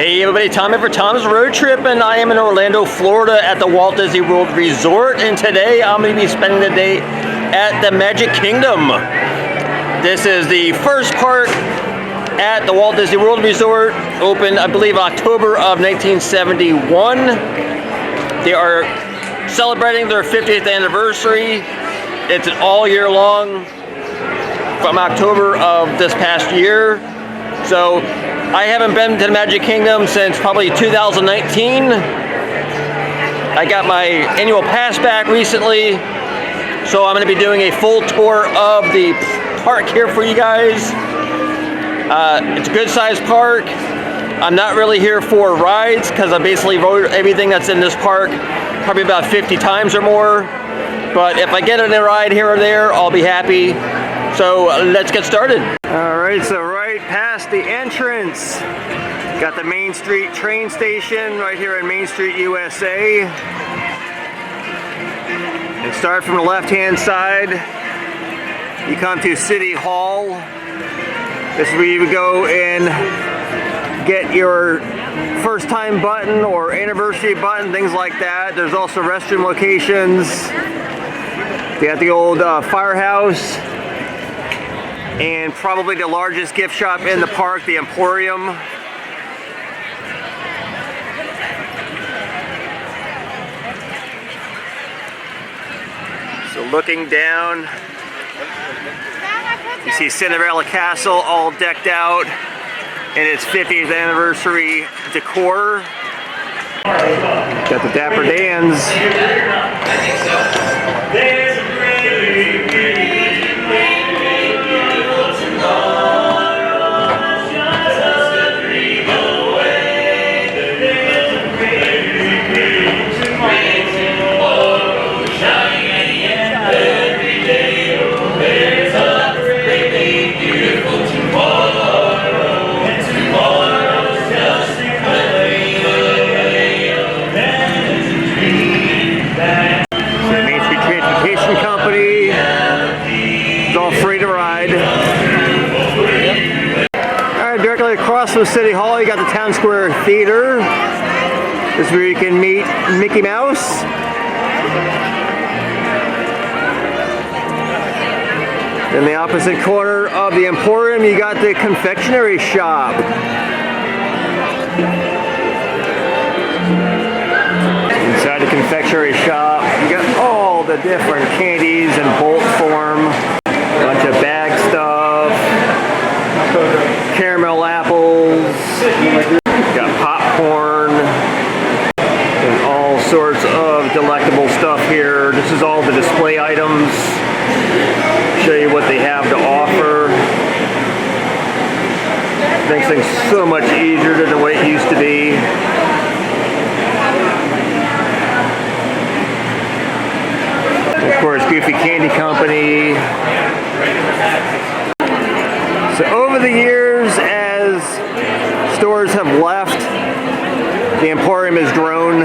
Hey everybody, Tom here for Tom's Road Trip, and I am in Orlando, Florida at the Walt Disney World Resort, and today I'm going to be spending the day at the Magic Kingdom. This is the first park at the Walt Disney World Resort, opened I believe October of 1971. They are celebrating their 50th anniversary. It's an all year long from October of this past year. So I haven't been to the Magic Kingdom since probably 2019. I got my annual pass back recently, so I'm going to be doing a full tour of the park here for you guys. It's a good sized park. I'm not really here for rides because I basically rode everything that's in this park probably about 50 times or more. But if I get in a ride here or there, I'll be happy. So let's get started. Alright, so right past the entrance, got the Main Street train station right here in Main Street, USA. And start from the left hand side, you come to City Hall. This is where you would go and get your first time button or anniversary button, things like that. There's also restroom locations. They got the old firehouse. And probably the largest gift shop in the park, the Emporium. So looking down, you see Cinderella Castle all decked out in its 50th anniversary decor. Got the Dapper Dans. Company. It's all free to ride. Alright, directly across from City Hall, you got the Town Square Theater. This is where you can meet Mickey Mouse. In the opposite corner of the Emporium, you got the confectionery shop. Inside the confectionery shop, you got all the different candies in bulk form, a bunch of bag stuff, caramel apples, got popcorn, and all sorts of delectable stuff here. This is all the display items. Show you what they have to offer. Makes things so much easier than the way it used to be. Of course, Goofy Candy Company. So over the years, as stores have left, the Emporium has grown.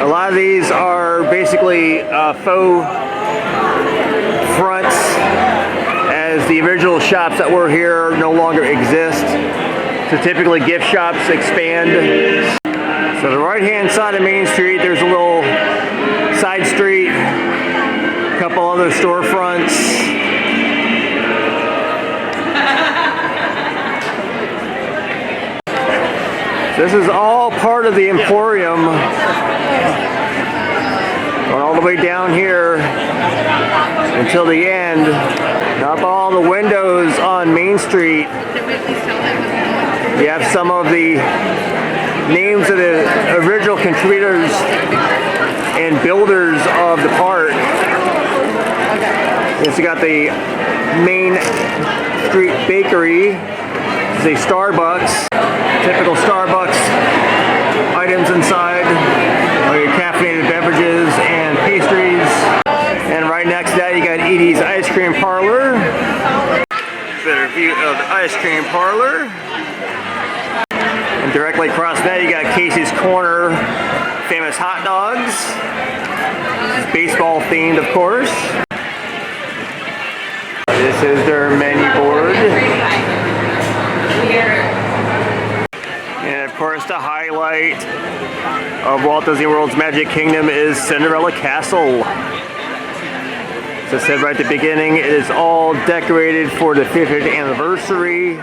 A lot of these are basically faux fronts, as the original shops that were here no longer exist. So typically gift shops expand. So the right-hand side of Main Street, there's a little side street, a couple other storefronts. This is all part of the Emporium. Going all the way down here until the end. Up all the windows on Main Street. You have some of the names of the original contributors and builders of the park. It's got the Main Street Bakery. It's a Starbucks. Typical Starbucks items inside. All your caffeinated beverages and pastries. And right next to that you got Edie's Ice Cream Parlor. Better view of the ice cream parlor. And directly across that you got Casey's Corner, famous hot dogs. It's baseball themed, of course. This is their menu board. And of course, the highlight of Walt Disney World's Magic Kingdom is Cinderella Castle. As I said right at the beginning, it is all decorated for the 50th anniversary.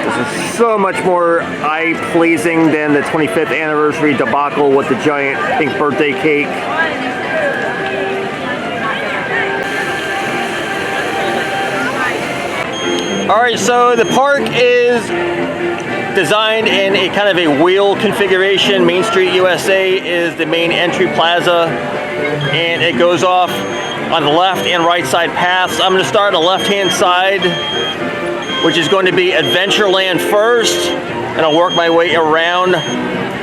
This is so much more eye-pleasing than the 25th anniversary debacle with the giant pink birthday cake. Alright, so the park is designed in a kind of a wheel configuration. Main Street, USA is the main entry plaza, and it goes off on the left and right side paths. I'm going to start on the left-hand side, which is going to be Adventureland first, and I'll work my way around,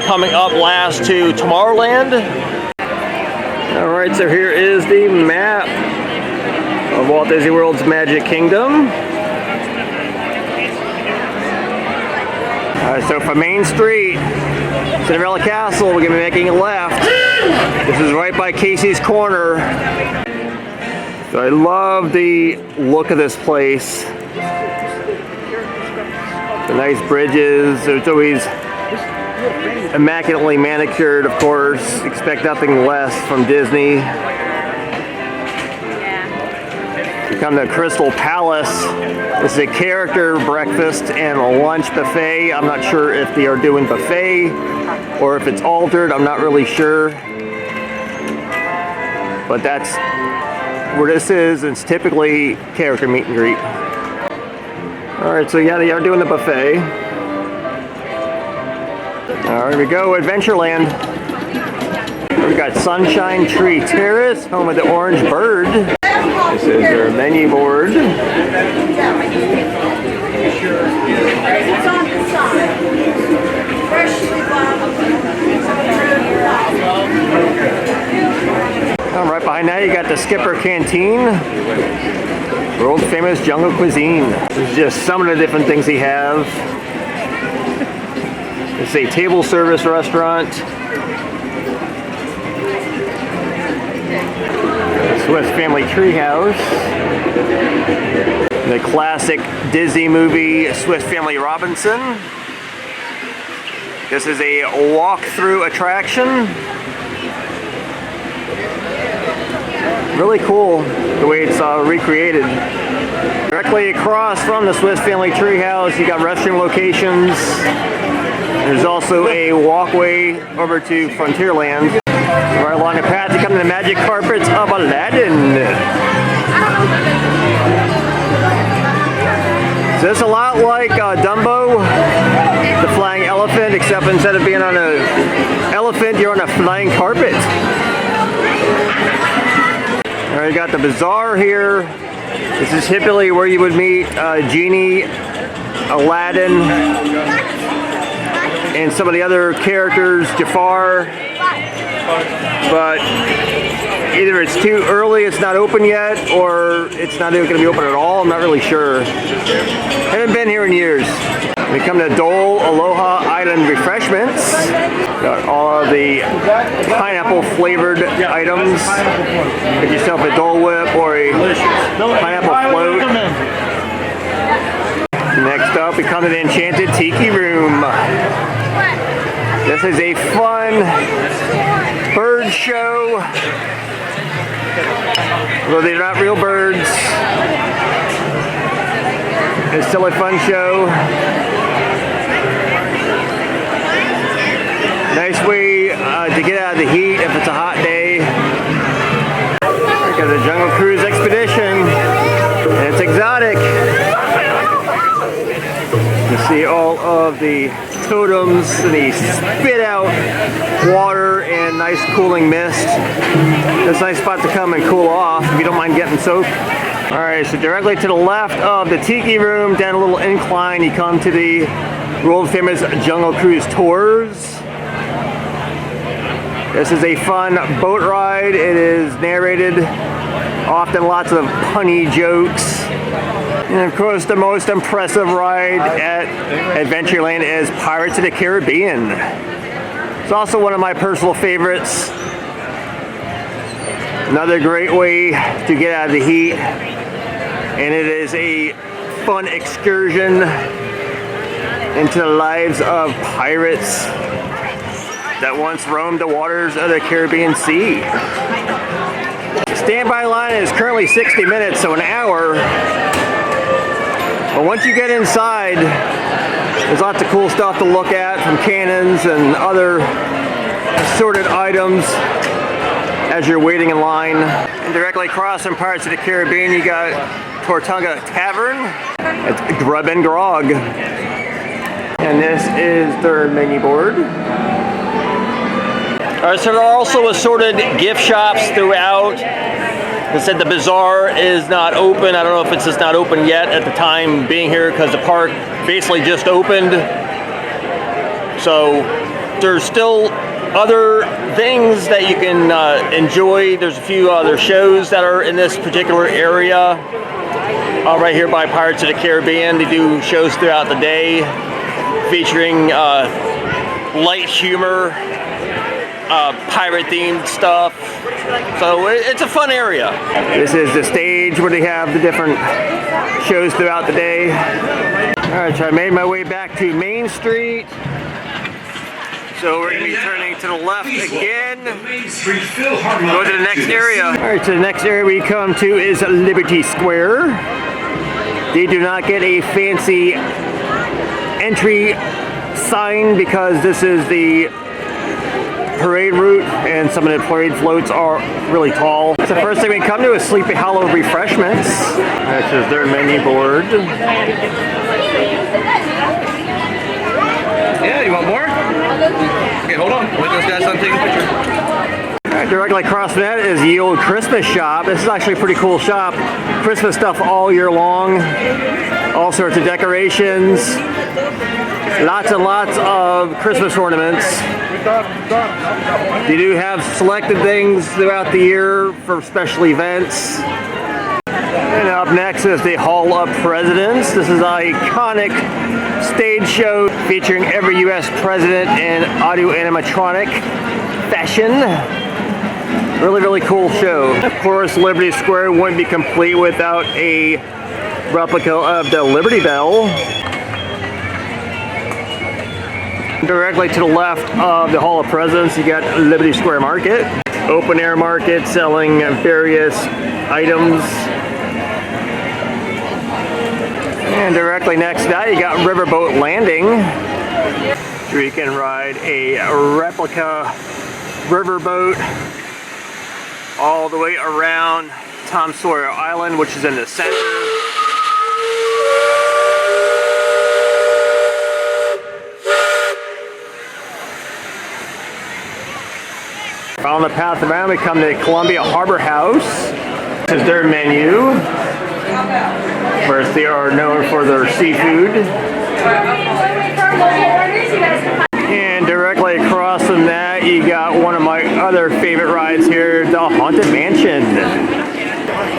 coming up last to Tomorrowland. Alright, so here is the map of Walt Disney World's Magic Kingdom. Alright, so from Main Street, Cinderella Castle, we're going to be making a left. This is right by Casey's Corner. So I love the look of this place. The nice bridges. It's always immaculately manicured, of course. Expect nothing less from Disney. We come to Crystal Palace. This is a character breakfast and a lunch buffet. I'm not sure if they are doing buffet or if it's altered. I'm not really sure. But that's where this is. It's typically character meet and greet. Alright, so yeah, they are doing the buffet. Alright, here we go, Adventureland. We've got Sunshine Tree Terrace, home of the Orange Bird. This is their menu board. Right behind that, you got the Skipper Canteen. World famous jungle cuisine. This is just some of the different things he has. It's a table service restaurant. Swiss Family Treehouse. The classic Disney movie Swiss Family Robinson. This is a walk-through attraction. Really cool the way it's recreated. Directly across from the Swiss Family Treehouse, you got restroom locations. There's also a walkway over to Frontierland. Right along the path, you come to the magic carpets of Aladdin. So it's a lot like Dumbo, the flying elephant, except instead of being on an elephant, you're on a flying carpet. Alright, you got the bazaar here. This is typically where you would meet Genie, Aladdin, and some of the other characters, Jafar. But either it's too early, it's not open yet, or it's not even going to be open at all. I'm not really sure. Haven't been here in years. We come to Dole Aloha Island Refreshments. Got all of the pineapple flavored items. Get yourself a Dole Whip or a pineapple float. Next up, we come to the Enchanted Tiki Room. This is a fun bird show. Although they're not real birds, it's still a fun show. Nice way to get out of the heat if it's a hot day. We got the Jungle Cruise Expedition, and it's exotic. You see all of the totems, and they spit out water and nice cooling mist. It's a nice spot to come and cool off if you don't mind getting soaked. Alright, so directly to the left of the Tiki Room, down a little incline, you come to the world famous Jungle Cruise Tours. This is a fun boat ride. It is narrated, often lots of punny jokes. And of course, the most impressive ride at Adventureland is Pirates of the Caribbean. It's also one of my personal favorites. Another great way to get out of the heat. And it is a fun excursion into the lives of pirates that once roamed the waters of the Caribbean Sea. Standby line is currently 60 minutes, so an hour. But once you get inside, there's lots of cool stuff to look at, from cannons and other assorted items as you're waiting in line. And directly across from Pirates of the Caribbean, you got Tortuga Tavern. It's Grub and Grog. And this is their menu board. Alright, so there are also assorted gift shops throughout. Like I said, the bazaar is not open. I don't know if it's just not open yet at the time being here because the park basically just opened. So there's still other things that you can enjoy. There's a few other shows that are in this particular area. Right here by Pirates of the Caribbean. They do shows throughout the day featuring light humor, pirate themed stuff. So it's a fun area. This is the stage where they have the different shows throughout the day. Alright, so I made my way back to Main Street. So we're going to be turning to the left again. Go to the next area. Alright, so the next area we come to is Liberty Square. They do not get a fancy entry sign because this is the parade route and some of the parade floats are really tall. So the first thing we come to is Sleepy Hollow Refreshments. This is their menu board. Yeah, you want more? Okay, hold on. Let those guys done taking a picture. Directly across from that is the old Christmas shop. This is actually a pretty cool shop. Christmas stuff all year long. All sorts of decorations. Lots and lots of Christmas ornaments. You do have selected things throughout the year for special events. And up next is the Hall of Presidents. This is an iconic stage show featuring every U.S. president in audio animatronic fashion. Really, really cool show. Of course, Liberty Square wouldn't be complete without a replica of the Liberty Bell. Directly to the left of the Hall of Presidents, you got Liberty Square Market. Open air market selling various items. And directly next to that, you got Riverboat Landing, where you can ride a replica riverboat all the way around Tom Sawyer Island, which is in the center. On the path around, we come to Columbia Harbor House. This is their menu, where they are known for their seafood. And directly across from that, you got one of my other favorite rides here, the Haunted Mansion.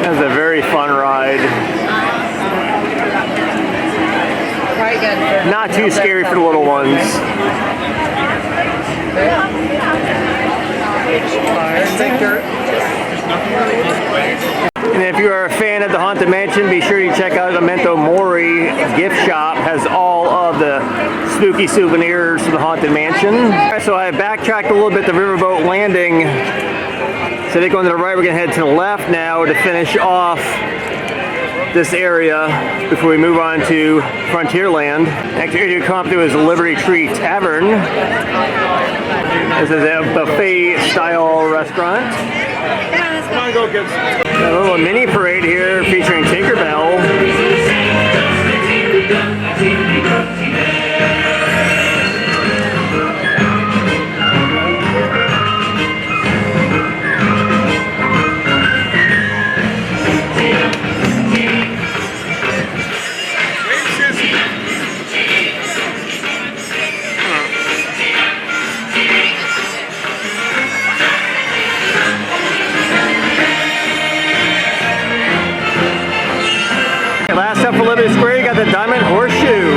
That's a very fun ride. Not too scary for the little ones. And if you are a fan of the Haunted Mansion, be sure you check out the Memento Mori gift shop. Has all of the spooky souvenirs from the Haunted Mansion. So I backtracked a little bit to Riverboat Landing. So they go to the right, we're gonna head to the left now to finish off this area before we move on to Frontierland. Next area you come up to is Liberty Tree Tavern. This is a buffet style restaurant. Come on, go kids. A little mini parade here featuring Tinkerbell. Last up for Liberty Square, you got the Diamond Horseshoe.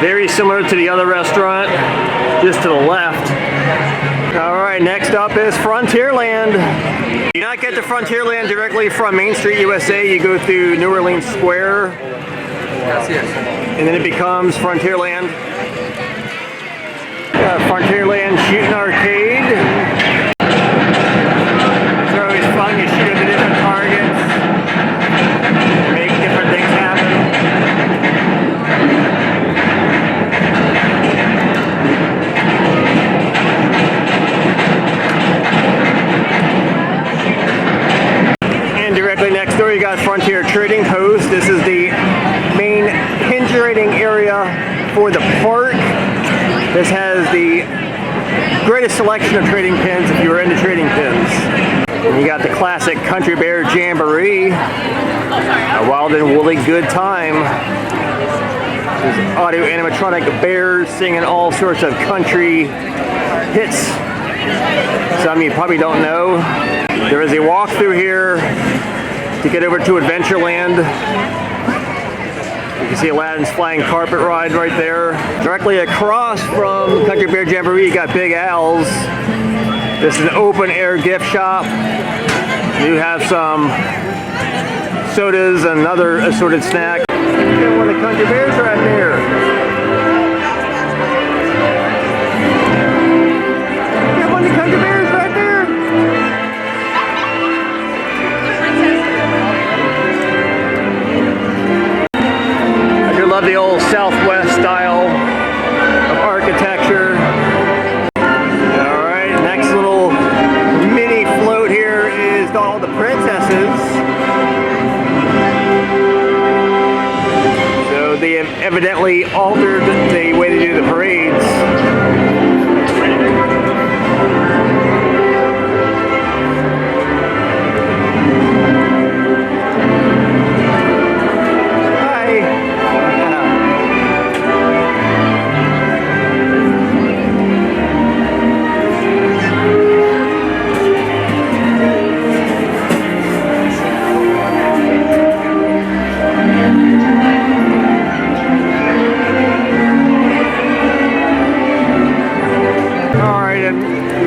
Very similar to the other restaurant, just to the left. Alright, next up is Frontierland. You do not get to Frontierland directly from Main Street, USA. You go through New Orleans Square. Así es. And then it becomes Frontierland. Frontierland Shooting Arcade. It's always fun. You shoot at the different targets, make different things happen. And directly next door, you got Frontier Trading Post. This is the main pin trading area for the park. This has the greatest selection of trading pins if you were into trading pins. And you got the classic Country Bear Jamboree, a wild and woolly good time. There's audio animatronic bears singing all sorts of country hits. Some you probably don't know. There is a walkthrough here to get over to Adventureland. You can see Aladdin's flying carpet ride right there. Directly across from Country Bear Jamboree, you got Big Al's. This is an open air gift shop. You have some sodas and other assorted snacks. Got one of the Country Bears right there. Got one of the Country Bears right there. Love the old Southwest style of architecture. All right, next little mini float here is all the princesses. So they have evidently altered the way they do the parades.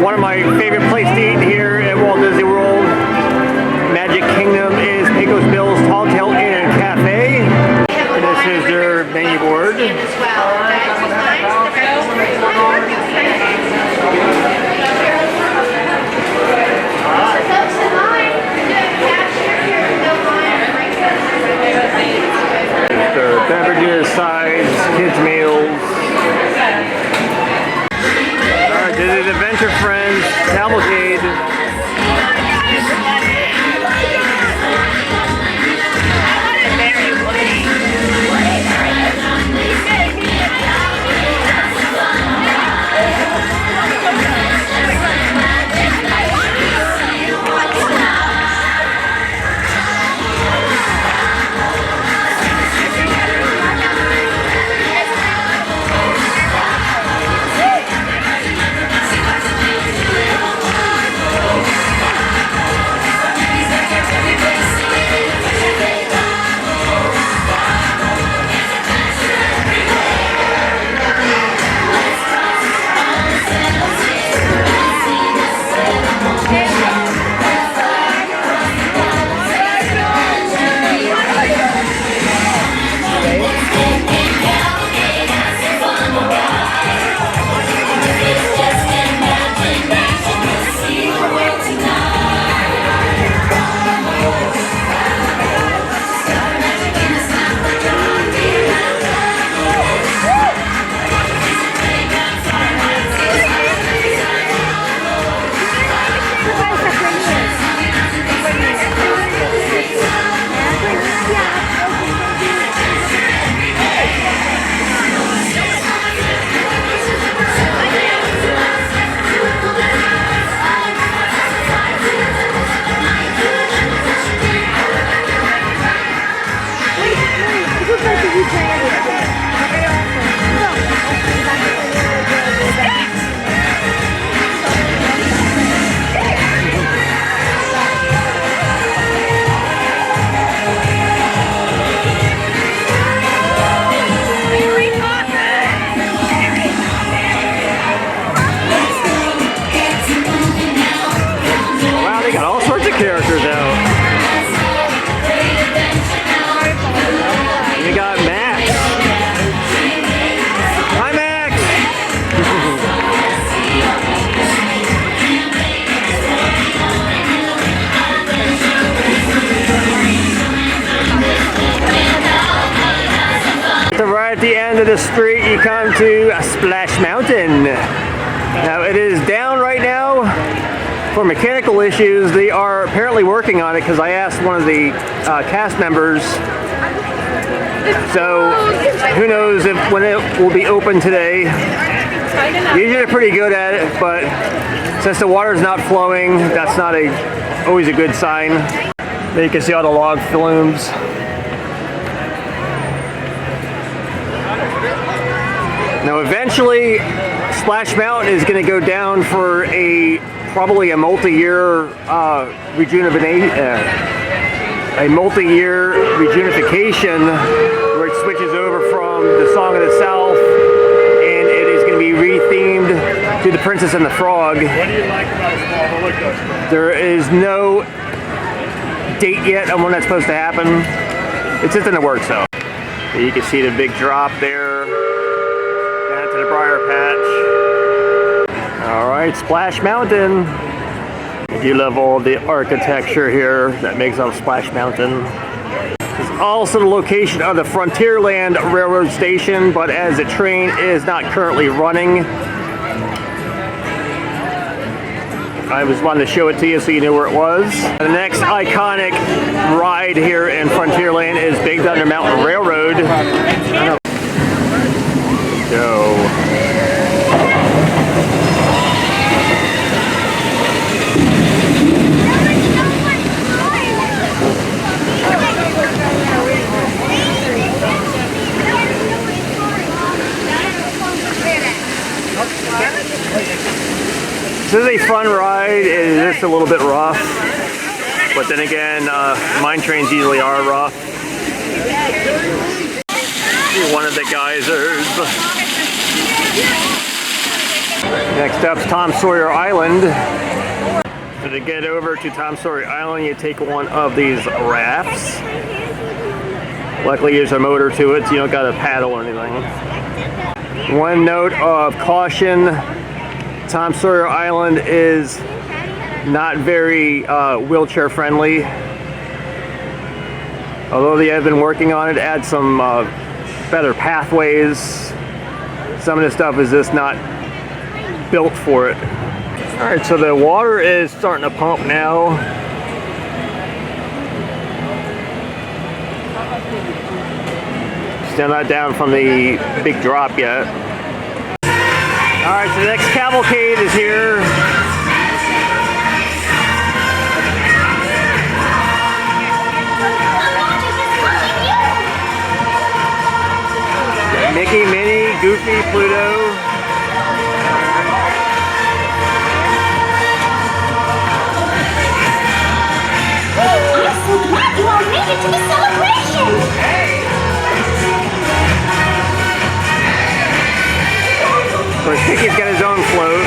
One of my favorite places to eat here at Walt Disney World, Magic Kingdom, is Pecos Bill's Tall Tale Inn and Cafe. And this is their menu board. Their beverages, sides, kids' meals. This is Adventure Friends Cavalcade. time to Splash Mountain. Now it is down right now for mechanical issues. They are apparently working on it because I asked one of the cast members. So who knows when it will be open today. Usually they're pretty good at it, but since the water is not flowing, that's not always a good sign. There you can see all the log flumes. Now eventually Splash Mountain is going to go down for probably a multi-year rejuvenecation where it switches over from the Song of the South and it is going to be rethemed to The Princess and the Frog. What do you like about a small roller coaster? There is no date yet on when that's supposed to happen. It's just in the works though. You can see the big drop there down to the briar patch. Alright, Splash Mountain. I do love all the architecture here that makes up Splash Mountain. It's also the location of the Frontierland Railroad Station, but as the train is not currently running, I just wanted to show it to you so you knew where it was. The next iconic ride here in Frontierland is Big Thunder Mountain Railroad. So, this is a fun ride. It is just a little bit rough, but then again, mine trains usually are rough. One of the geysers. Next up is Tom Sawyer Island. So to get over to Tom Sawyer Island, you take one of these rafts. Luckily, there's a motor to it, so you don't got to paddle or anything. One note of caution. Tom Sawyer Island is not very wheelchair friendly. Although they have been working on it to add some better pathways, some of this stuff is just not built for it. Alright, so the water is starting to pump now. Still not down from the big drop yet. Alright, so the next cavalcade is here. Mickey, Minnie, Goofy, Pluto. I'm so glad you all made it to the celebration! Of course, Mickey's got his own float.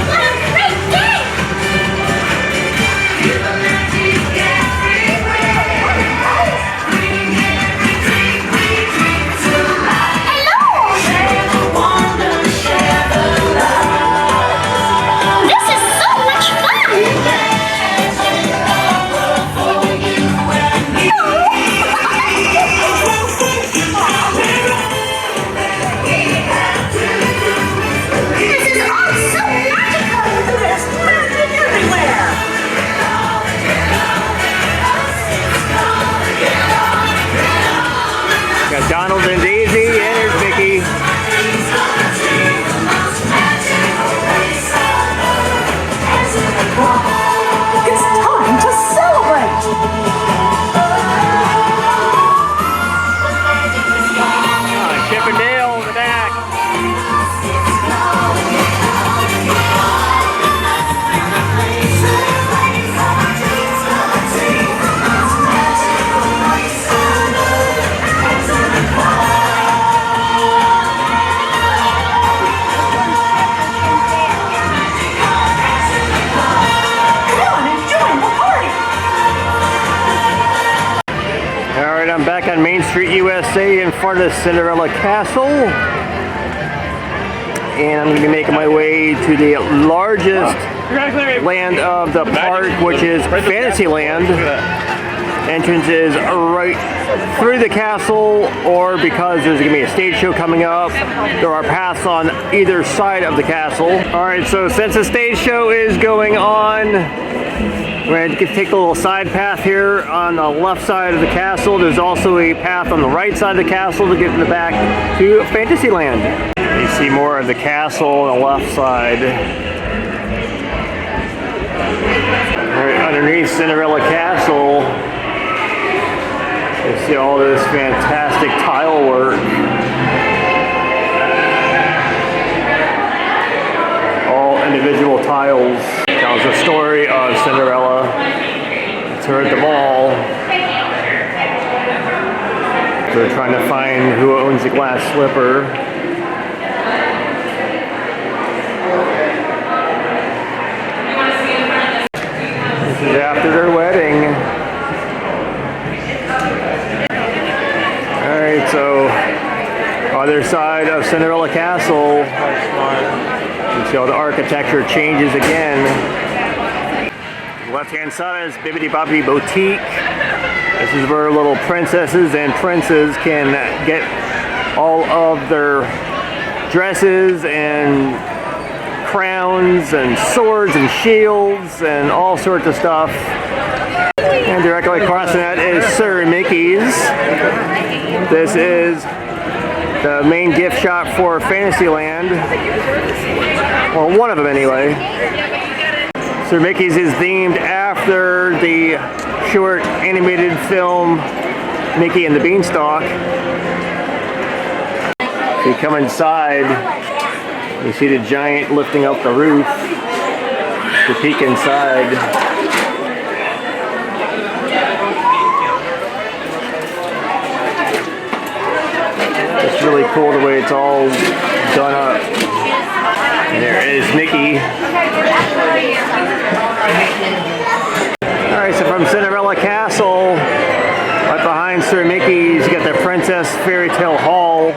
What a great day! Hello! This is so much fun! This is all so magical! There's magic everywhere! Got Donald and Daisy, and there's Mickey. It's time to celebrate! Chip and Dale in the back. Come on and join the party! Alright, I'm back on Main Street, USA in front of Cinderella Castle. And I'm going to be making my way to the largest land of the park, which is Fantasyland. Entrance is right through the castle, or because there's going to be a stage show coming up, there are paths on either side of the castle. Alright, so since the stage show is going on, we're going to take a little side path here on the left side of the castle. There's also a path on the right side of the castle to get in the back to Fantasyland. You see more of the castle on the left side. Right underneath Cinderella Castle, you see all this fantastic tile work. All individual tiles. Tells the story of Cinderella. It's her at the ball. They're trying to find who owns the glass slipper. This is after their wedding. Alright, so other side of Cinderella Castle. You see all the architecture changes again. Left hand side is Bibbidi Bobbidi Boutique. This is where little princesses and princes can get all of their dresses and crowns and swords and shields and all sorts of stuff. And directly across from that is Sir Mickey's. This is the main gift shop for Fantasyland. Well, one of them anyway. Sir Mickey's is themed after the short animated film Mickey and the Beanstalk. You come inside, you see the giant lifting up the roof to peek inside. It's really cool the way it's all done up. And there is Mickey. Alright, so from Cinderella Castle, right behind Sir Mickey's, you got the Princess Fairy Tale Hall.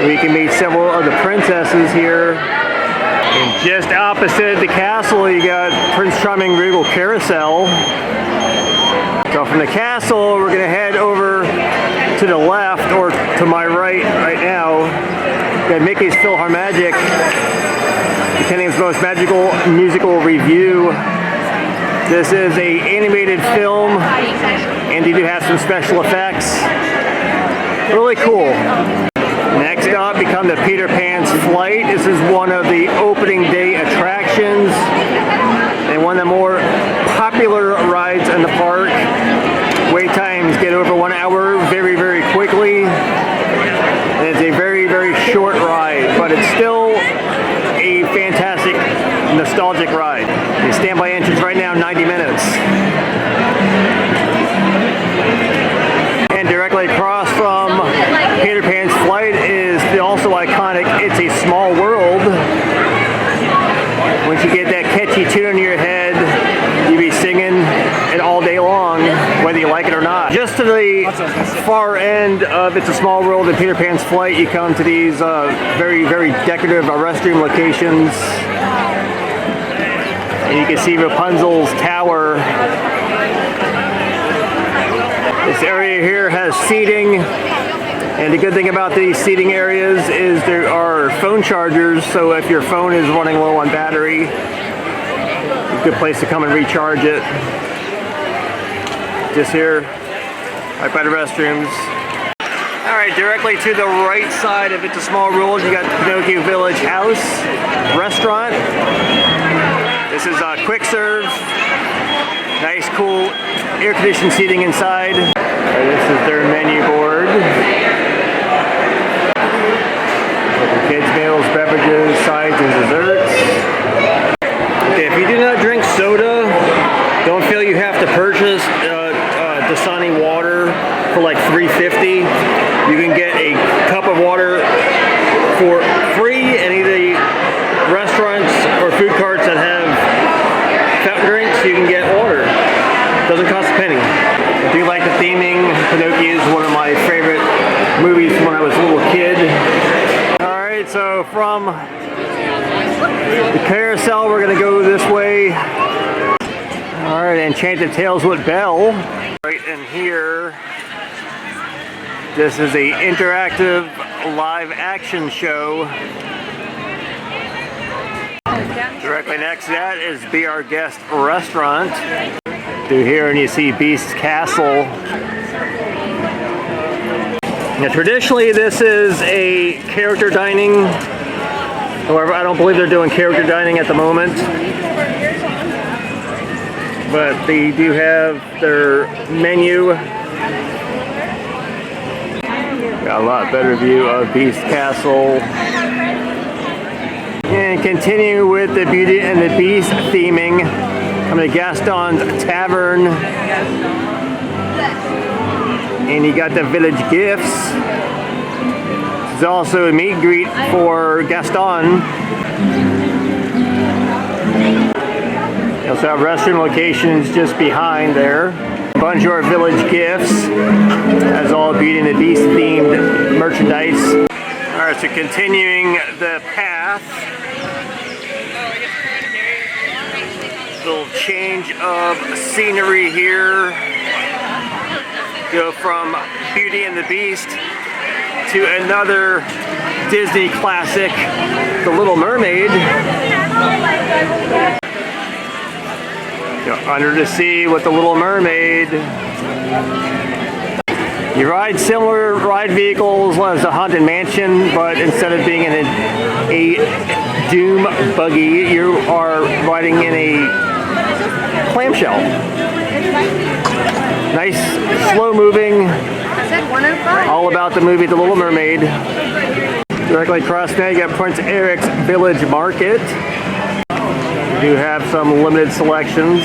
We can meet several of the princesses here. And just opposite the castle, you got Prince Charming Regal Carousel. So from the castle, we're going to head over to the left, or to my right now. We got Mickey's PhilharMagic, the Kenningham's Most Magical Musical Review. This is a animated film, and they do have some special effects. Really cool. Next up, become the Peter Pan's Flight. This is one of the opening day attractions and one of the more popular rides in the park. Wait times get over 1 hour very, very quickly. And it's a very, very short ride, but it's still a fantastic, nostalgic ride. The standby entrance right now, 90 minutes. And directly across from Peter Pan's Flight is the also iconic It's a Small World. Once you get that catchy tune in your head, you'll be singing it all day long, whether you like it or not. Just to the far end of It's a Small World and Peter Pan's Flight, you come to these very, very decorative restroom locations. And you can see Rapunzel's tower. This area here has seating. And the good thing about these seating areas is there are phone chargers, so if your phone is running low on battery, it's a good place to come and recharge it. Just here, right by the restrooms. Alright, directly to the right side of It's a Small World, you got Pinocchio Village House Restaurant. This is quick serve. Nice, cool, air-conditioned seating inside. This is their menu board. Kids meals, beverages, sides, and desserts. Okay, if you do not drink soda, don't feel you have to purchase Dasani water for like $3.50. You can get a cup of water for free at either the restaurants or food carts that have fountain drinks. You can get water. Doesn't cost a penny. I do like the theming. Pinocchio is one of my favorite movies from when I was a little kid. Alright, so from the carousel, we're going to go this way. Alright, Enchanted Tales with Belle. Right in here, this is a interactive live action show. Directly next to that is Be Our Guest restaurant. Through here and you see Beast's Castle. Now traditionally this is a character dining. However, I don't believe they're doing character dining at the moment. But they do have their menu. Got a lot better view of Beast Castle. And continue with the Beauty and the Beast theming. Coming to Gaston's Tavern. And you got the Village Gifts. There's also a meet and greet for Gaston. You also have restroom locations just behind there. Bonjour Village Gifts has all Beauty and the Beast themed merchandise. Alright, so continuing the path. Little change of scenery here. Go from Beauty and the Beast to another Disney classic, The Little Mermaid. Under the sea with the Little Mermaid. You ride similar ride vehicles as the Haunted Mansion, but instead of being in a Doom buggy, you are riding in a clamshell. Nice, slow moving. All about the movie The Little Mermaid. Directly across now you got Prince Eric's Village Market. Do have some limited selections.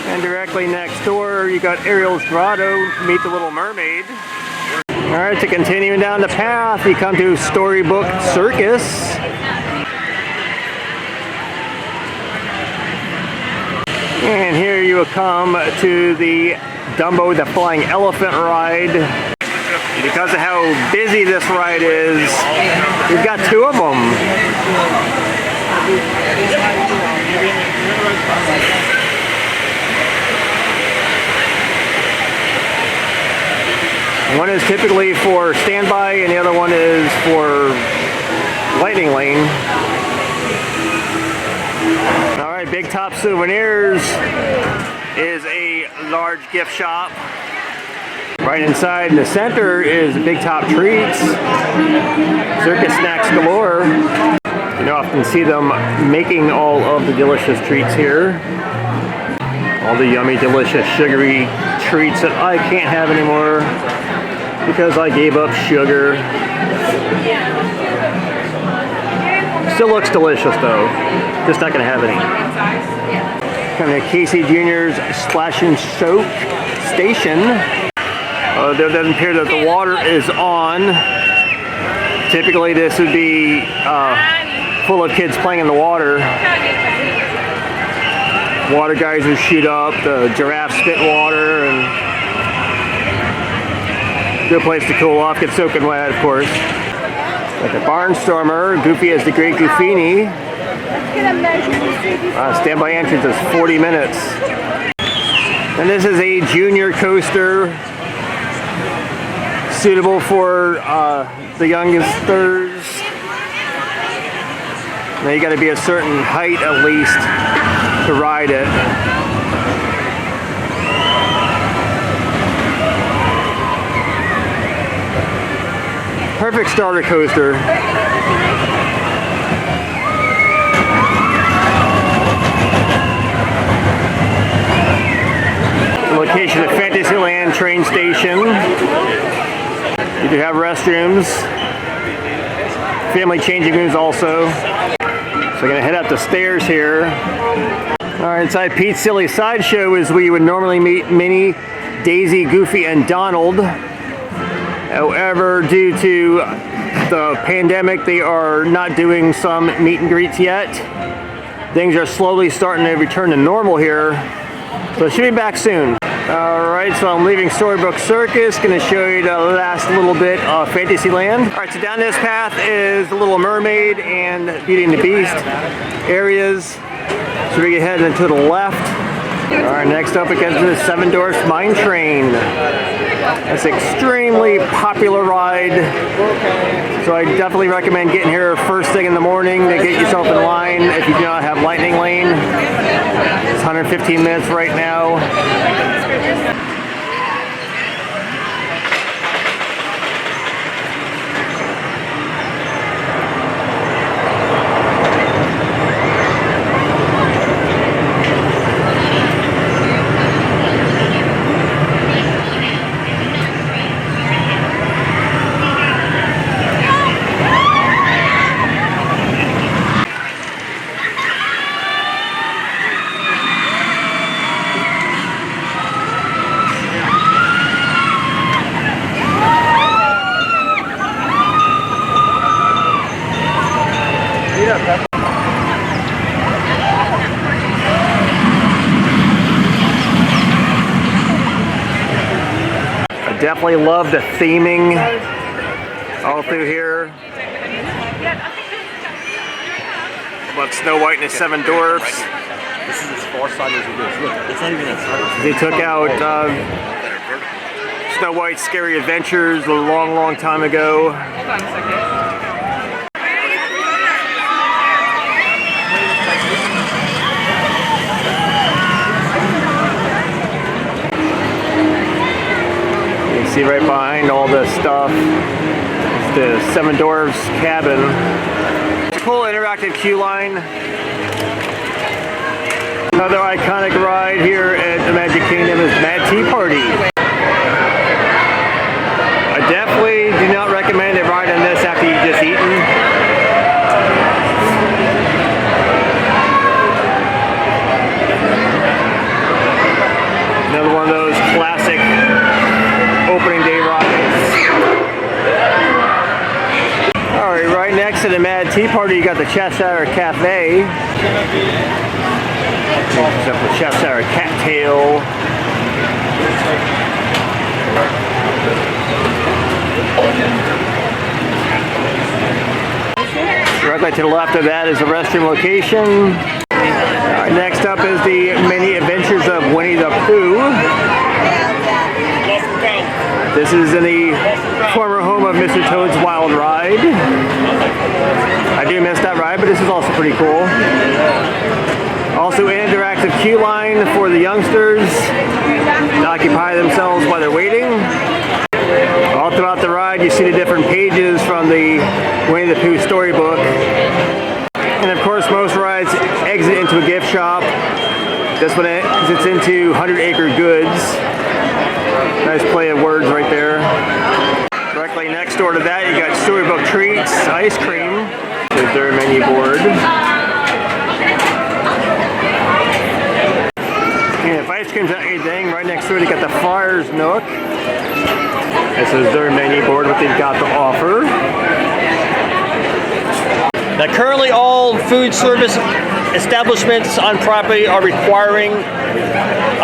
And directly next door you got Ariel's Grotto, Meet the Little Mermaid. Alright, to continuing down the path you come to Storybook Circus. And here you will come to the Dumbo the Flying Elephant ride. Because of how busy this ride is, we've got two of them. One is typically for standby and the other one is for lightning lane. Alright, Big Top Souvenirs is a large gift shop. Right inside in the center is Big Top Treats. Circus snacks galore. You don't often see them making all of the delicious treats here. All the yummy, delicious, sugary treats that I can't have anymore because I gave up sugar. Still looks delicious though. Just not gonna have any. Coming to Casey Jr.'s Splash and Soak Station. It doesn't appear that the water is on. Typically this would be full of kids playing in the water. Water geysers shoot up, the giraffes spit water, and good place to cool off, get soaking wet of course. Like the Barnstormer, Goofy as the Great Goofini. Standby entrance is 40 minutes. And this is a junior coaster. Suitable for the youngsters. Now you got to be a certain height at least to ride it. Perfect starter coaster. The location of Fantasyland train station. You do have restrooms, family changing rooms also. So we're gonna head up the stairs here. All right, inside Pete's Silly Sideshow is where you would normally meet Minnie, Daisy, Goofy, and Donald. However, due to the pandemic, they are not doing some meet and greets yet. Things are slowly starting to return to normal here. So it should be back soon. Alright, so I'm leaving Storybook Circus, going to show you the last little bit of Fantasyland. Alright, so down this path is the Little Mermaid and Beauty and the Beast areas. So we can head into the left. Alright, next up it gets to the Seven Dwarfs Mine Train. It's an extremely popular ride, so I definitely recommend getting here first thing in the morning to get yourself in line if you do not have Lightning Lane. It's 115 minutes right now. I definitely love the theming all through here. About Snow White and the Seven Dwarfs. This is as far side as it is. Look, it's not even as high. They took out Snow White's Scary Adventures a long, long time ago. Hold on a second. See right behind all this stuff, it's the Seven Dwarfs cabin. It's a cool interactive queue line. Another iconic ride here at the Magic Kingdom is Mad Tea Party. I definitely do not recommend a ride on this after you've just eaten. Another one of those classic opening day rides. Alright, right next to the Mad Tea Party you got the Cheshire Cafe. Next up the Cheshire Cattail. Right to the left of that is the restroom location. Alright, next up is the Many Adventures of Winnie the Pooh. This is in the former home of Mr. Toad's Wild Ride. I do miss that ride, but this is also pretty cool. Also an interactive queue line for the youngsters to occupy themselves while they're waiting. All throughout the ride you see the different pages from the Winnie the Pooh storybook. And of course most rides exit into a gift shop. This one exits into 100 Acre Goods. Nice play of words right there. Directly next door to that, you got Storybook Treats, ice cream. There's their menu board. And if ice cream's not anything, right next to it, you got the Flyers Nook. This is their menu board, what they've got to offer. Now, currently all food service establishments on property are requiring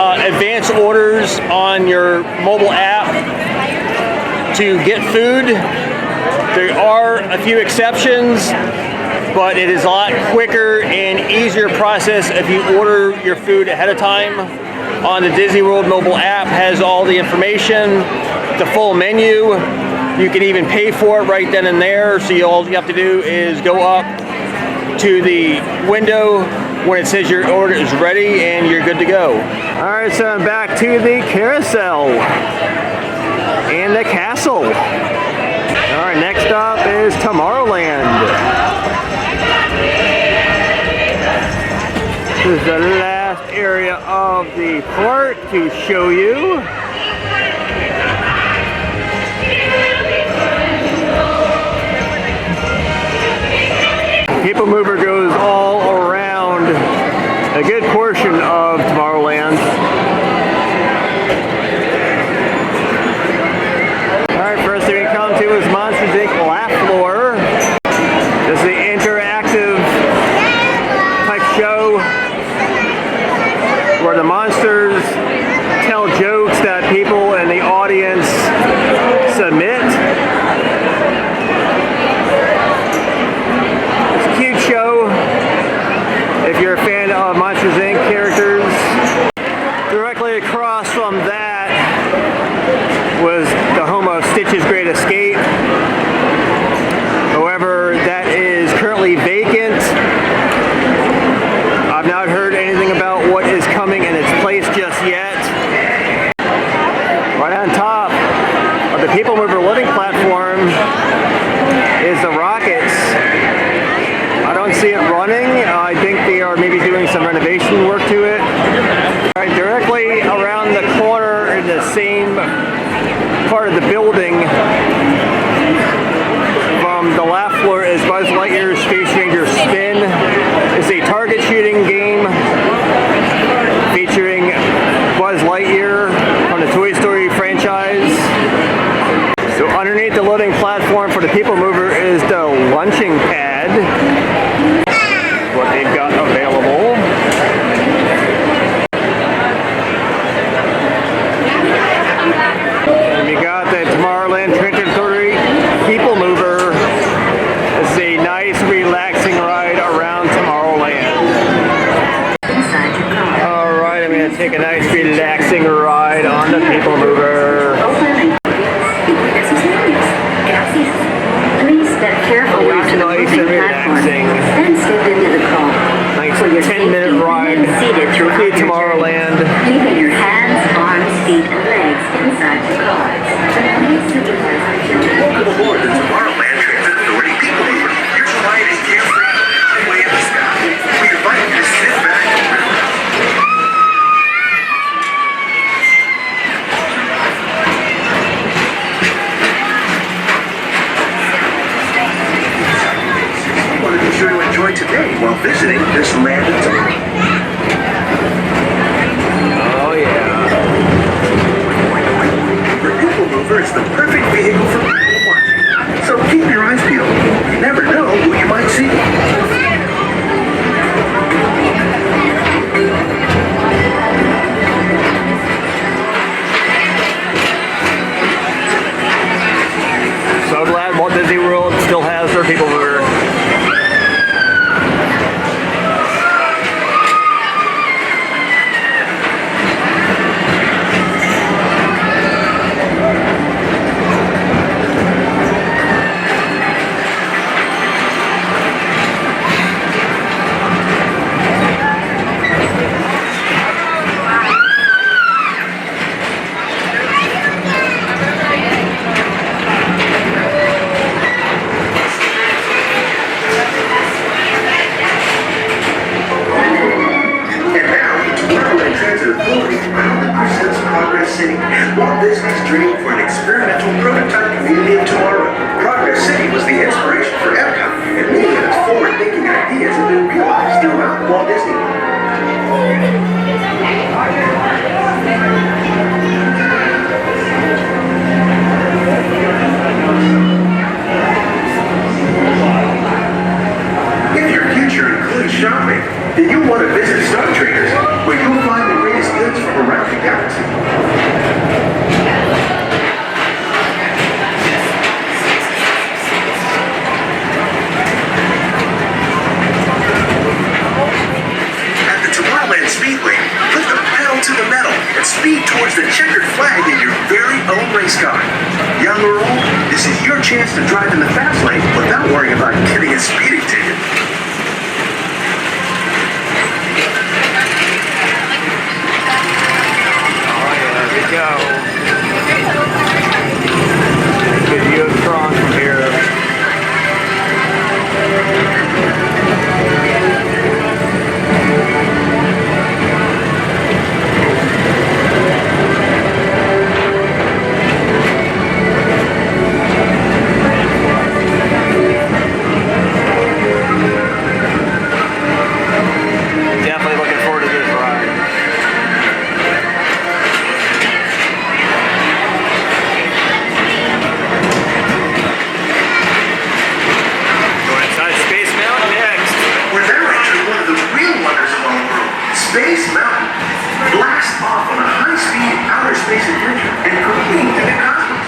advance orders on your mobile app to get food. There are a few exceptions, but it is a lot quicker and easier process if you order your food ahead of time. On the Disney World mobile app has all the information, the full menu. You can even pay for it right then and there, so all you have to do is go up to the window when it says your order is ready and you're good to go. Alright, so I'm back to the carousel and the castle. Alright, next up is Tomorrowland. This is the last area of the park to show you. People Mover goes all around a good portion of Tomorrowland. Alright, first thing we come to is Monsters Inc. Laugh Floor. This is the interactive type show where the monsters tell jokes that people in the audience submit. It's a cute show. underneath the loading platform for the People Mover is the lunching pad. What they've got available. And we got the Tomorrowland Transit Authority People Mover. It's a nice, relaxing ride around Tomorrowland. Alright, I'm going to take a nice, relaxing ride on the People Mover. Please step carefully Always onto the nice moving and platform, relaxing. then step into the car. Nice For your 10-minute safety, ride remain seated throughout through your Tomorrowland. journey, keeping your hands, arms, feet, and legs inside the car. Welcome aboard the Tomorrowland Transit Authority People Mover. Your ride is carefree, highway in the sky. We invite you to sit back and relax. You want to be sure to enjoy today while visiting this land of time. Oh yeah. The People Mover is the perfect vehicle for people watching. So keep your eyes peeled. You never know who you might see. So glad Walt Disney World still has their People Mover. Walt Disney's dream for an experimental prototype community of tomorrow. Progress City was the inspiration for Epcot, and many of its forward-thinking ideas have been realized throughout Walt Disney World. If your future includes shopping, then you'll want to visit Star Traders, where you'll find the greatest goods from around the galaxy. At the Tomorrowland Speedway, put the pedal to the metal and speed towards the checkered flag in your very own race car. Young or old, this is your chance to drive in the fast lane without worrying about getting a speeding ticket. Go. Good view of Tron from here. Definitely looking forward to this ride. Space Mountain. Blast off on a high-speed outer space adventure and complete in the cosmos.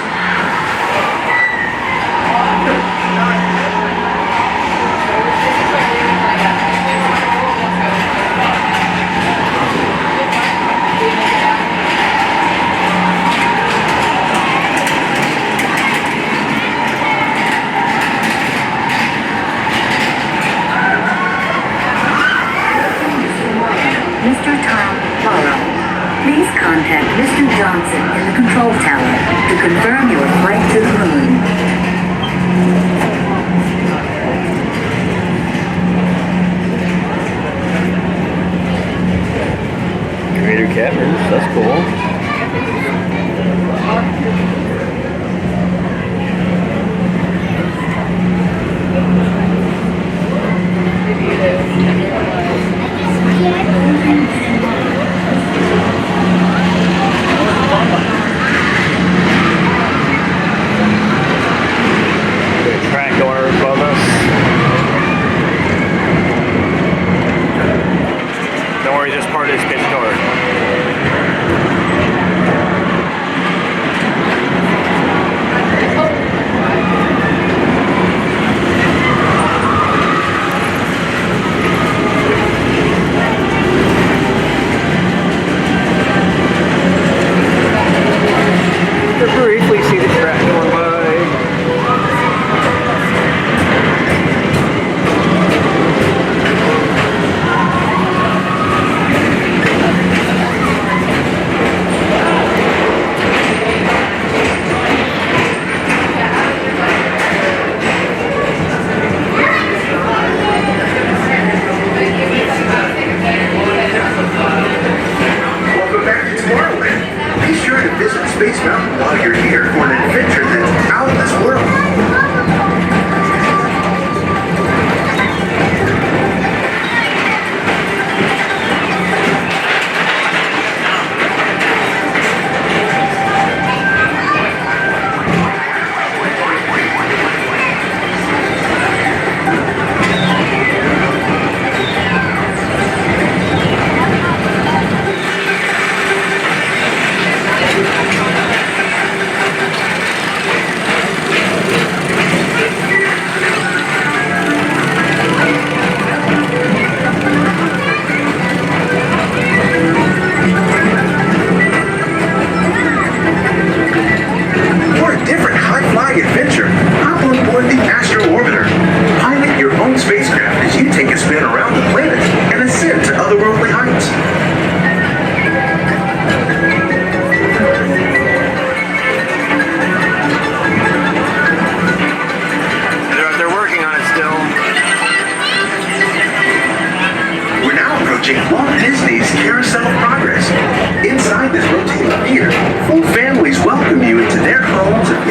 Mr. Tom Morrow, please contact Mr. Johnson in the control tower to confirm your flight to the moon. Creator Caverns, that's cool.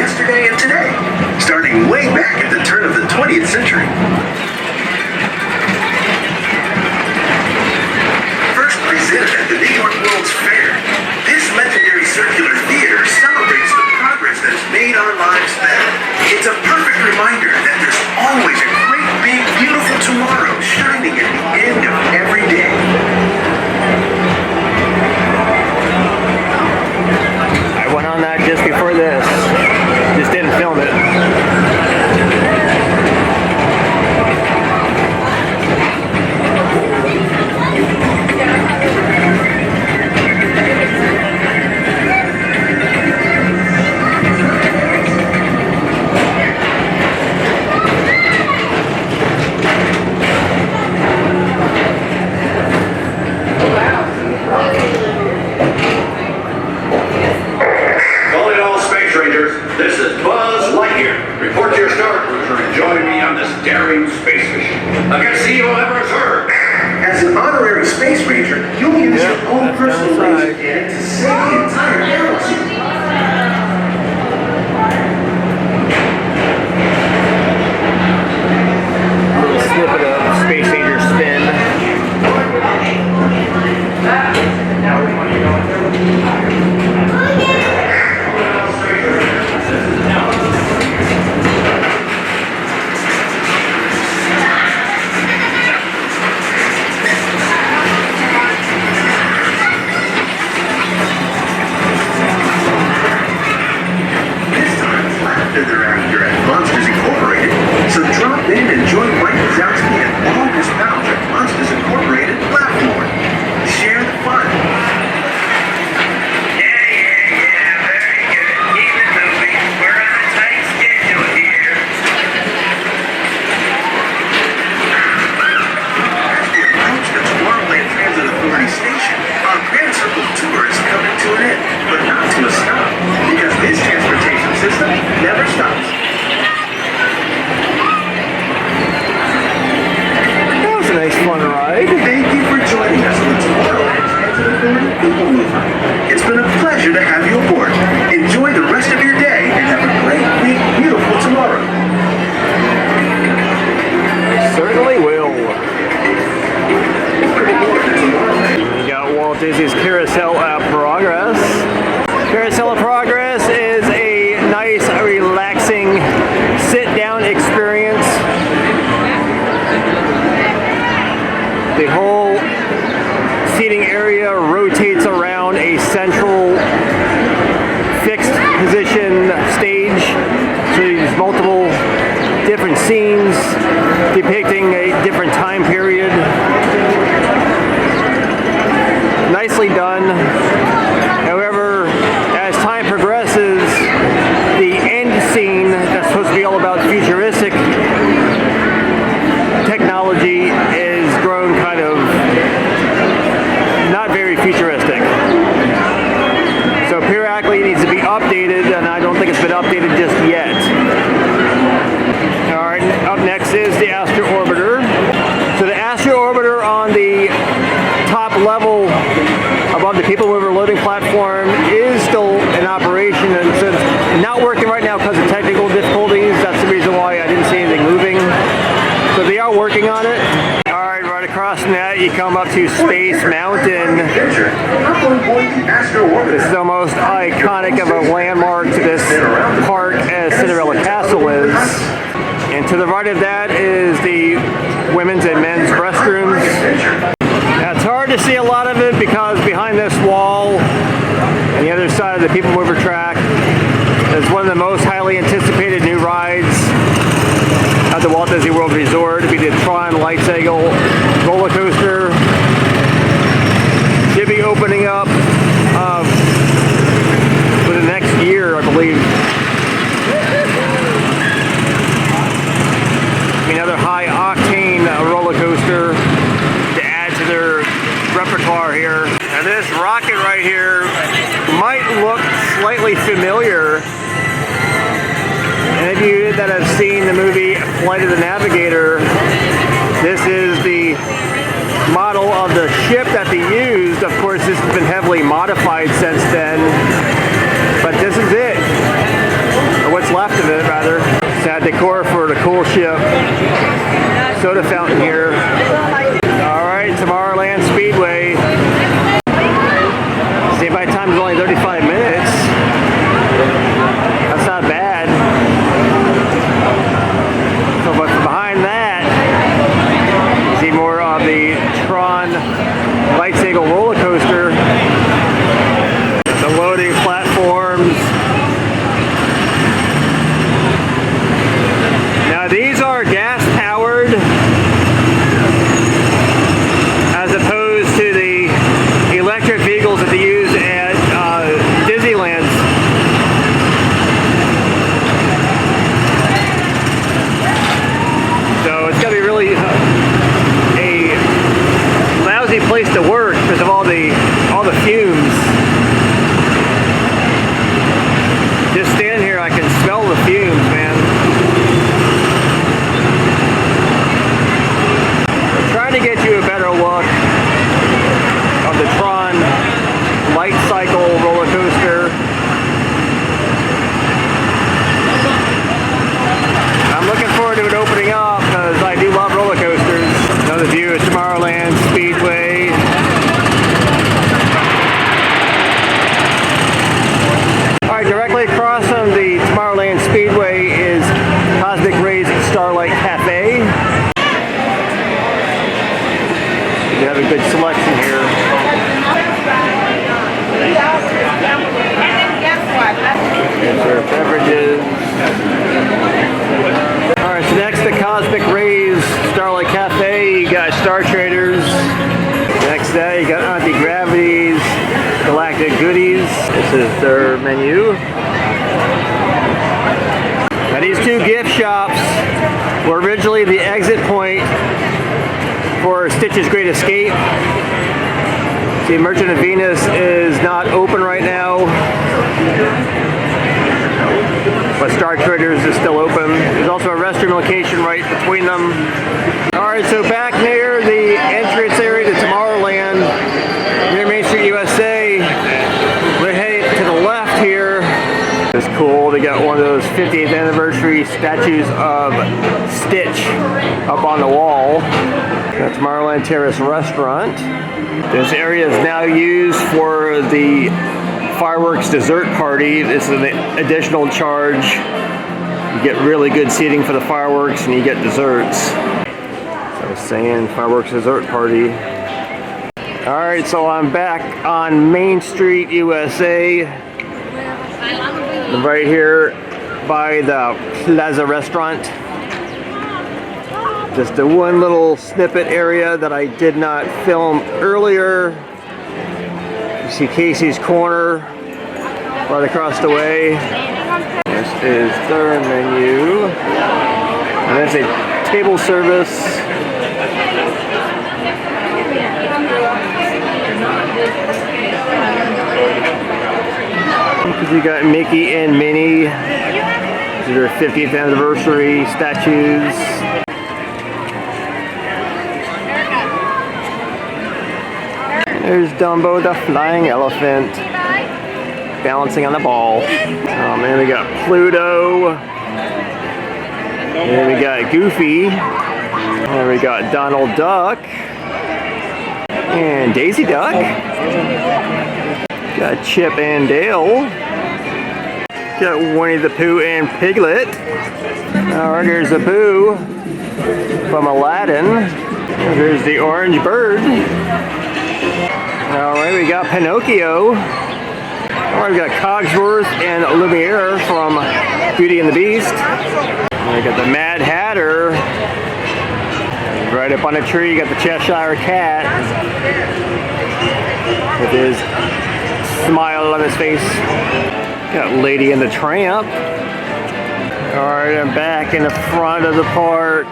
yesterday and today, starting way back at the turn of the 20th century. First presented at the New York World's Fair, this legendary circular theater celebrates the progress that has made our lives better. It's a perfect reminder that there's always a great, big, beautiful tomorrow shining at the end of every day. I went on that just before this. Just didn't film it. As an honorary space ranger, you'll use your own personal laser cannon to save the entire galaxy. Little snippet of Space Ranger spin. So drop in and join Mike Wazowski and all his pals at Monsters Incorporated Platform. Share the fun. Yeah, very good. Keep it moving. We're on a tight schedule here. As we approach the Tomorrowland Transit Authority station, our Grand Circle tour is coming to an end, but not to a stop, because this transportation system never stops. A nice fun ride. Thank you for joining us on the Tomorrowland Transit Authority People Mover. It's been a pleasure to have you aboard. Enjoy the rest of your day and have a great, big, beautiful tomorrow. Certainly will. We got Walt Disney's Carousel of Progress. Carousel of Progress is a nice, relaxing, sit-down experience. The whole seating area rotates around a central fixed position stage. So there's multiple different scenes depicting a different time period. Nicely done. However, as time progresses, the end scene that's supposed to be all about futuristic technology is grown kind of not very futuristic. So periodically it needs to be updated, and I don't think it's been updated just yet. Alright, up next is the Astro Orbiter. So the Astro Orbiter on the top level above the People Mover loading platform is still in operation, and so it's not working right now because of technical difficulties. That's the reason why I didn't see anything moving. So they are working on it. Alright, right across from that you come up to Space Mountain. This is the most iconic of a landmark to this park as Cinderella Castle is. And to the right of that is the women's and men's restrooms. Now it's hard to see a lot of it because behind this wall on the other side of the People Mover track is one of the most highly anticipated new rides at the Walt Disney World Resort. It'll be the Tron Light Cycle roller coaster. Should be opening up for the next year, I believe. Another high-octane roller coaster to add to their repertoire here. And this rocket right here might look slightly familiar. And if you that have seen the movie Flight of the Navigator, this is the model of the ship that they used. Of course, this has been heavily modified since then, but this is it. What's left of it, rather. Sad decor for the cool ship. Soda fountain here. All right, Tomorrowland Speedway. Standby time is only 35 minutes. That's not bad. So, but from behind that, you see more of the Tron Light Cycle roller coaster. The loading platforms. Now these are gas powered as opposed to the electric vehicles that they use at Disneyland. So it's gotta be really a lousy place to work because of all the fumes. Just stand here, I can smell the fumes, man. I'm trying to get you a better look of the Tron Light Cycle roller coaster. I'm looking forward to it opening up because I do love roller coasters. Another view of Tomorrowland Speedway. Alright, directly across from the Tomorrowland Speedway is Cosmic Rays Starlight Cafe. You have a good selection here. Here's our beverages. Alright, so next to Cosmic Rays Starlight Cafe, you got Star Traders. Next to that, you got Anti-Gravities, Galactic Goodies. This is their menu. Now these two gift shops were originally the exit point for Stitch's Great Escape. See, Merchant of Venus is not open right now, but Star Traders is still open. There's also a restroom location right between them. Alright, so back near the entrance area to Tomorrowland, near Main Street, USA, we're heading to the left here. It's cool, they got one of those 50th anniversary statues of Stitch up on the wall. That's Tomorrowland Terrace Restaurant. This area is now used for the fireworks dessert party. This is an additional charge. You get really good seating for the fireworks and you get desserts. As I was saying, fireworks dessert party. Alright, so I'm back on Main Street, USA. I'm right here by the Plaza Restaurant. Just a one little snippet area that I did not film earlier. You see Casey's Corner right across the way. This is their menu. And that's a table service. You got Mickey and Minnie. These are their 50th anniversary statues. There's Dumbo the flying elephant balancing on the ball. Man, we got Pluto. And we got Goofy. And we got Donald Duck. And Daisy Duck. Got Chip and Dale. Got Winnie the Pooh and Piglet. Alright, here's the Pooh from Aladdin. Here's the orange bird. Alright, we got Pinocchio. Alright, we got Cogsworth and Lumiere from Beauty and the Beast. And we got the Mad Hatter. Right up on the tree, you got the Cheshire Cat with his smile on his face. Got Lady and the Tramp. Alright, I'm back in the front of the park.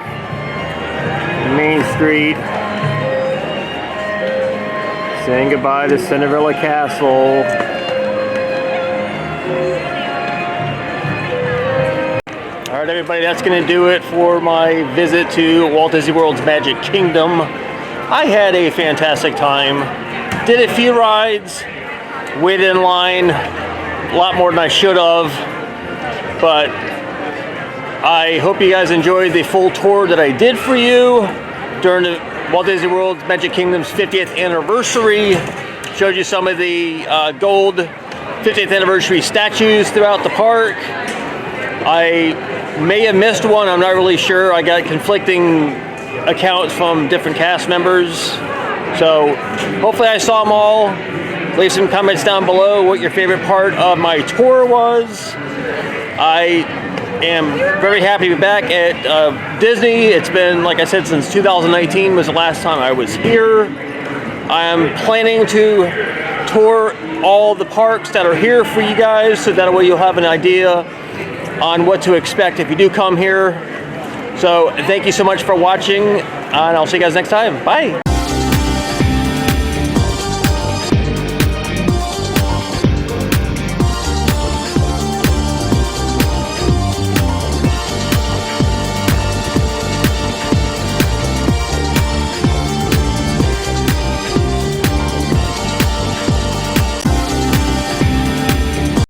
Main Street. Saying goodbye to Cinderella Castle. Alright everybody, that's going to do it for my visit to Walt Disney World's Magic Kingdom. I had a fantastic time. Did a few rides. Waited in line a lot more than I should have. But I hope you guys enjoyed the full tour that I did for you during the Walt Disney World Magic Kingdom's 50th anniversary. Showed you some of the gold 50th anniversary statues throughout the park. I may have missed one, I'm not really sure. I got conflicting accounts from different cast members. So hopefully I saw them all. Leave some comments down below what your favorite part of my tour was. I am very happy to be back at Disney. It's been, like I said, since 2019 was the last time I was here. I am planning to tour all the parks that are here for you guys, so that way you'll have an idea on what to expect if you do come here. So thank you so much for watching, and I'll see you guys next time. Bye.